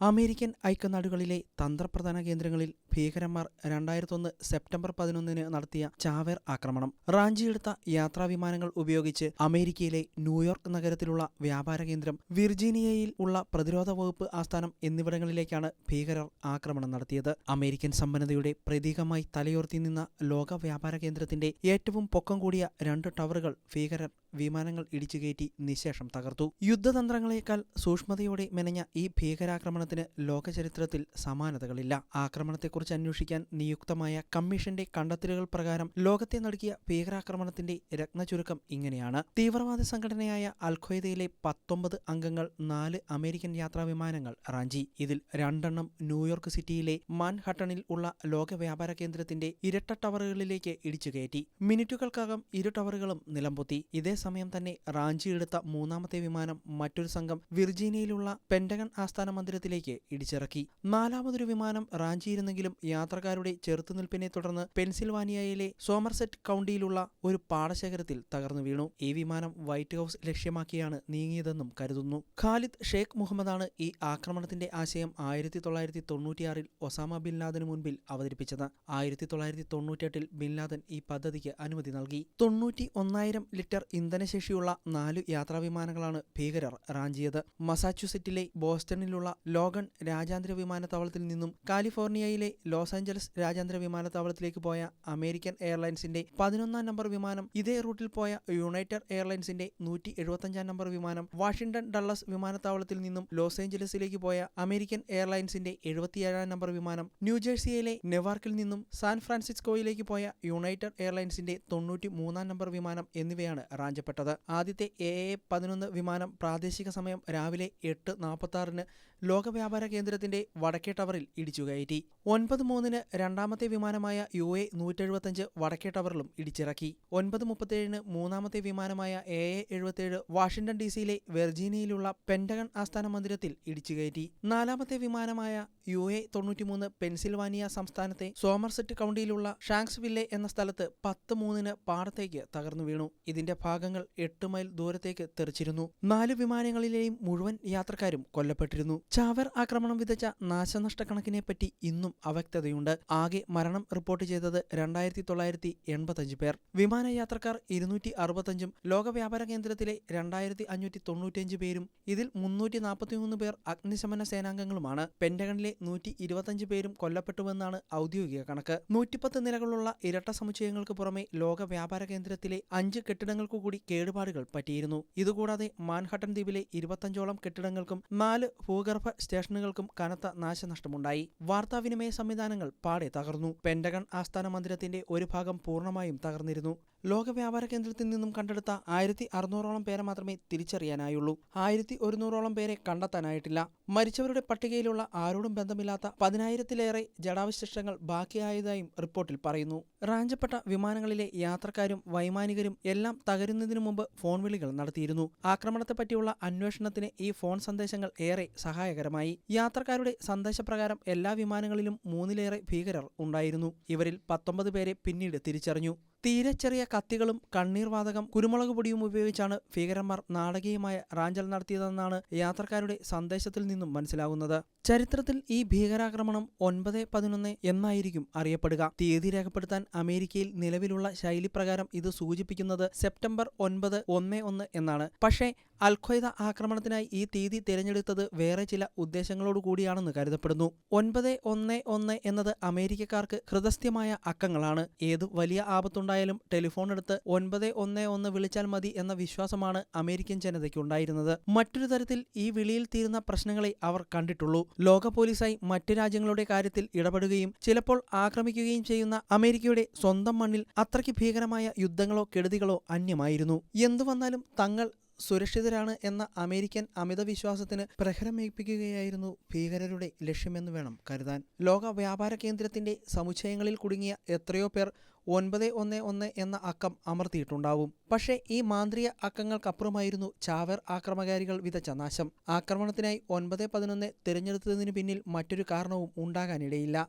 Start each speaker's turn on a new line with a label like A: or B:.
A: American ഐക്യനാടുകളിലെ തന്ത്രപ്രധാന കേന്ദ്രങ്ങളിൽ ഭീകരന്മാർ 2001 September 11 നടത്തിയ ചാവേർ ആക്രമണം. റാഞ്ചിയെടുത്ത യാത്രാവിമാനങ്ങൾ ഉപയോഗിച്ച് അമേരിക്കയിലെ ന്യൂയോർക്ക് നഗരത്തിലുള്ള വ്യാപാര കേന്ദ്രം, വിർജീനിയയിൽ ഉള്ള പ്രതിരോധ വകുപ്പ് ആസ്ഥാനം എന്നിവിടങ്ങളിലേക്കാണ് ഭീകരർ ആക്രമണം നടത്തിയത്. അമേരിക്കൻ സമ്പന്നതയുടെ പ്രതീകമായി തലയുയർത്തി നിന്ന ലോക വ്യാപാര കേന്ദ്രത്തിന്റെ ഏറ്റവും പൊക്കം കൂടിയ 2 ടവറുകൾ ഭീകരർ വിമാനങ്ങൾ ഇടിച്ചുകയറ്റി നിശേഷം തകർത്തു. യുദ്ധതന്ത്രങ്ങളെക്കാൾ സൂക്ഷ്മതയോടെ മെനഞ്ഞ ഈ ഭീകരാക്രമണത്തിന് ലോകചരിത്രത്തിൽ സമാനതകളില്ല. ആക്രമണത്തെക്കുറിച്ച് അന്വേഷിക്കാൻ നിയുക്തമായ കമ്മീഷന്റെ കണ്ടെത്തലുകൾ പ്രകാരം ലോകത്തെ നടുക്കിയ ഭീകരാക്രമണത്തിന്റെ രത്നചുരുക്കം ഇങ്ങനെയാണ്. തീവ്രവാദ സംഘടനയായ അൽ-ഖ്വയ്ദയിലെ 19 അംഗങ്ങൾ 4 അമേരിക്കൻ യാത്രാവിമാനങ്ങൾ റാഞ്ചി. ഇതിൽ 2 ന്യൂയോർക്ക് സിറ്റിയിലെ മാൻഹട്ടണിൽ ഉള്ള ലോക വ്യാപാര കേന്ദ്രത്തിന്റെ ഇരട്ട ടവറുകളിലേക്ക് ഇടിച്ചുകയറ്റി. മിനിറ്റുകൾക്കകം 2 ടവറുകളും നിലംപൊത്തി. ഇതേസമയം തന്നെ റാഞ്ചിയെടുത്ത 3ാമത്തെ വിമാനം മറ്റൊരു സംഘം വിർജീനിയയിലുള്ള പെന്റഗൺ ആസ്ഥാന മന്ദിരത്തിലേക്ക് ഇടിച്ചിറക്കി. 4ാമതൊരു വിമാനം റാഞ്ചിയിരുന്നെങ്കിലും യാത്രക്കാരുടെ ചെറുത്തുനിൽപ്പിനെ തുടർന്ന് പെൻസിൽവാനിയയിലെ സോമർസെറ്റ് കൗണ്ടിയിലുള്ള ഒരു പാടശേഖരത്തിൽ തകർന്നു വീണു. ഈ വിമാനം വൈറ്റ് ഹൌസ് ലക്ഷ്യമാക്കിയാണ് നീങ്ങിയതെന്നും കരുതുന്നു. ഖാലിദ് ഷേഖ് മുഹമ്മദാണ് ഈ ആക്രമണത്തിന്റെ ആശയം 1996-ൽ ഒസാമ ബിൻ ലാദന് മുൻപിൽ അവതരിപ്പിച്ചത്. 1998-ൽ ബിൻ ലാദൻ ഈ പദ്ധതിക്ക് അനുമതി നൽകി. 91,000 ലിറ്റർ ഇന്ധനശേഷിയുള്ള 4 യാത്രാവിമാനങ്ങളാണ് ഭീകരർ റാഞ്ചിയത്. മസാച്യുസെറ്റിലെ ബോസ്റ്റണിലുള്ള ലോഗൺ രാജ്യാന്തര വിമാനത്താവളത്തിൽ നിന്നും കാലിഫോർണിയയിലെ ലോസ് ആഞ്ചലസ് രാജ്യാന്തര വിമാനത്താവളത്തിലേക്ക് പോയ അമേരിക്കൻ എയർലൈൻസിന്റെ 11ാം നമ്പർ വിമാനം, ഇതേ റൂട്ടിൽ പോയ യുണൈറ്റഡ് എയർലൈൻസിന്റെ 175ാം നമ്പർ വിമാനം, വാഷിംഗ്ടൺ ഡള്ളസ് വിമാനത്താവളത്തിൽ നിന്നും ലോസ് ഏഞ്ചലസിലേക്ക് പോയ അമേരിക്കൻ എയർലൈൻസിന്റെ 77ാം നമ്പർ വിമാനം, ന്യൂജേഴ്സിയിലെ നെവാർക്കിൽ നിന്നും സാൻ ഫ്രാൻസിസ്കോയിലേക്ക് പോയ യുണൈറ്റഡ് എയർലൈൻസിന്റെ 93ാം നമ്പർ വിമാനം എന്നിവയാണ് റാഞ്ചപ്പെട്ടത്. ആദ്യത്തെ AA-11 വിമാനം പ്രാദേശിക സമയം രാവിലെ 8:46-ന് ലോക വ്യാപാര കേന്ദ്രത്തിന്റെ വടക്കേ ടവറിൽ ഇടിച്ചുകയറ്റി. 9:03-ന് 2ാമത്തെ വിമാനമായ UA-175 വടക്കേ ടവറിലും ഇടിച്ചിറക്കി. 9:37-ന് 3ാമത്തെ വിമാനമായ AA-77 വാഷിംഗ്ടൺ DC-യിലെ വെർജീനിയയിലുള്ള പെന്റഗൺ ആസ്ഥാന മന്ദിരത്തിൽ ഇടിച്ചുകയറ്റി. 4ാമത്തെ വിമാനമായ UA-93 പെൻസിൽവാനിയ സംസ്ഥാനത്തെ സോമർസെറ്റ് കൗണ്ടിയിലുള്ള ഷാങ്ക്സ്വില്ലെ എന്ന സ്ഥലത്ത് 10:03-ന് പാടത്തേക്ക് തകർന്നു വീണു. ഇതിന്റെ ഭാഗങ്ങൾ 8 മൈൽ ദൂരത്തേക്ക് തെറിച്ചിരുന്നു. 4 വിമാനങ്ങളിലെയും മുഴുവൻ യാത്രക്കാരും കൊല്ലപ്പെട്ടിരുന്നു. ചാവേർ ആക്രമണം വിതച്ച നാശനഷ്ടക്കണക്കിനെപ്പറ്റി ഇന്നും അവ്യക്തതയുണ്ട്. ആകെ മരണം റിപ്പോർട്ട് ചെയ്തത് 2985 പേർ. വിമാനയാത്രക്കാർ 265-ഉം ലോക വ്യാപാര കേന്ദ്രത്തിലെ 2595 പേരും, ഇതിൽ 343 പേർ അഗ്നിശമന സേനാംഗങ്ങളുമാണ്. പെന്റഗണിലെ 125 പേരും കൊല്ലപ്പെട്ടുവെന്നാണ് ഔദ്യോഗിക കണക്ക്. 110 നിലകളുള്ള ഇരട്ട സമുച്ചയങ്ങൾക്ക് പുറമെ ലോക വ്യാപാര കേന്ദ്രത്തിലെ 5 കെട്ടിടങ്ങൾക്കു കൂടി കേടുപാടുകൾ പറ്റിയിരുന്നു. ഇതുകൂടാതെ മാൻഹട്ടൻ ദ്വീപിലെ 25ഓളം കെട്ടിടങ്ങൾക്കും 4 ഭൂഗർഭ സ്റ്റേഷനുകൾക്കും കനത്ത നാശനഷ്ടമുണ്ടായി. വാർത്താവിനിമയ സംവിധാനങ്ങൾ പാടെ തകർന്നു. പെന്റഗൺ ആസ്ഥാന മന്ദിരത്തിന്റെ ഒരു ഭാഗം പൂർണ്ണമായും തകർന്നിരുന്നു. ലോക വ്യാപാര കേന്ദ്രത്തിൽ നിന്നും കണ്ടെടുത്ത 1600ഓളം പേരെ മാത്രമേ തിരിച്ചറിയാനായുള്ളൂ. 1100ഓളം പേരെ കണ്ടെത്താനായിട്ടില്ല. മരിച്ചവരുടെ പട്ടികയിലുള്ള ആരോടും ബന്ധമില്ലാത്ത 10,000-ത്തിലേറെ ജഡാവശിഷ്ടങ്ങൾ ബാക്കിയായതായും റിപ്പോർട്ടിൽ പറയുന്നു. റാഞ്ചപ്പെട്ട വിമാനങ്ങളിലെ യാത്രക്കാരും വൈമാനികരും എല്ലാം തകരുന്നതിനു മുമ്പ് ഫോൺ വിളികൾ നടത്തിയിരുന്നു. ആക്രമണത്തെപ്പറ്റിയുള്ള അന്വേഷണത്തിന് ഈ ഫോൺ സന്ദേശങ്ങൾ ഏറെ സഹായകരമായി. യാത്രക്കാരുടെ സന്ദേശപ്രകാരം എല്ലാ വിമാനങ്ങളിലും 3-ലേറെ ഭീകരർ ഉണ്ടായിരുന്നു. ഇവരിൽ 19 പേരെ പിന്നീട് തിരിച്ചറിഞ്ഞു. തീരെ ചെറിയ കത്തികളും കണ്ണീർവാതകം, കുരുമുളക് പൊടിയും ഉപയോഗിച്ചാണ് ഭീകരന്മാർ നാടകീയമായ റാഞ്ചൽ നടത്തിയതെന്നാണ് യാത്രക്കാരുടെ സന്ദേശത്തിൽ നിന്നും മനസ്സിലാകുന്നത്. ചരിത്രത്തിൽ ഈ ഭീകരാക്രമണം 9/11 എന്നായിരിക്കും അറിയപ്പെടുക. തീയതി രേഖപ്പെടുത്താൻ അമേരിക്കയിൽ നിലവിലുള്ള ശൈലിപ്രകാരം ഇത് സൂചിപ്പിക്കുന്നത് സെപ്റ്റംബർ 9/11 എന്നാണ്. പക്ഷേ അൽ-ഖ്വയ്ദ ആക്രമണത്തിനായി ഈ തീയതി തിരഞ്ഞെടുത്തത് വേറെ ചില ഉദ്ദേശങ്ങളോടുകൂടിയാണെന്ന് കരുതപ്പെടുന്നു. 9/11 എന്നത് അമേരിക്കക്കാർക്ക് ഹൃദയസ്ഥമായ അക്കങ്ങളാണ്. ഏതു വലിയ ആപത്തുണ്ടായാലും ടെലിഫോൺ എടുത്ത് 911 വിളിച്ചാൽ മതി എന്ന വിശ്വാസമാണ് അമേരിക്കൻ ജനതയ്ക്കുണ്ടായിരുന്നത്. മറ്റൊരു തരത്തിൽ ഈ വിളിയിൽ തീരുന്ന പ്രശ്നങ്ങളെ അവർ കണ്ടിട്ടുള്ളൂ. ലോക പോലീസായി മറ്റ് രാജ്യങ്ങളുടെ കാര്യത്തിൽ ഇടപെടുകയും ചിലപ്പോൾ ആക്രമിക്കുകയും ചെയ്യുന്ന അമേരിക്കയുടെ സ്വന്തം മണ്ണിൽ അത്രയ്ക്ക് ഭീകരമായ യുദ്ധങ്ങളോ കെടുതികളോ അന്യമായിരുന്നു. എന്തു വന്നാലും തങ്ങൾ സുരക്ഷിതരാണ് എന്ന അമേരിക്കൻ അമിതവിശ്വാസത്തിന് പ്രഹരമേൽപ്പിക്കുകയായിരുന്നു ഭീകരരുടെ ലക്ഷ്യമെന്ന് വേണം കരുതാൻ. ലോക വ്യാപാര കേന്ദ്രത്തിന്റെ സമുച്ചയങ്ങളിൽ കുടുങ്ങിയ എത്രയോ പേർ 911 എന്ന അക്കം അമർത്തിയിട്ടുണ്ടാവും. പക്ഷേ ഈ മാന്ത്രിക അക്കങ്ങൾക്കപ്പുറമായിരുന്നു ചാവേർ ആക്രമകാരികൾ വിതച്ച നാശം. ആക്രമണത്തിനായി 9/11 തിരഞ്ഞെടുത്തതിനു പിന്നിൽ മറ്റൊരു കാരണവും ഉണ്ടാകാനിടയില്ല.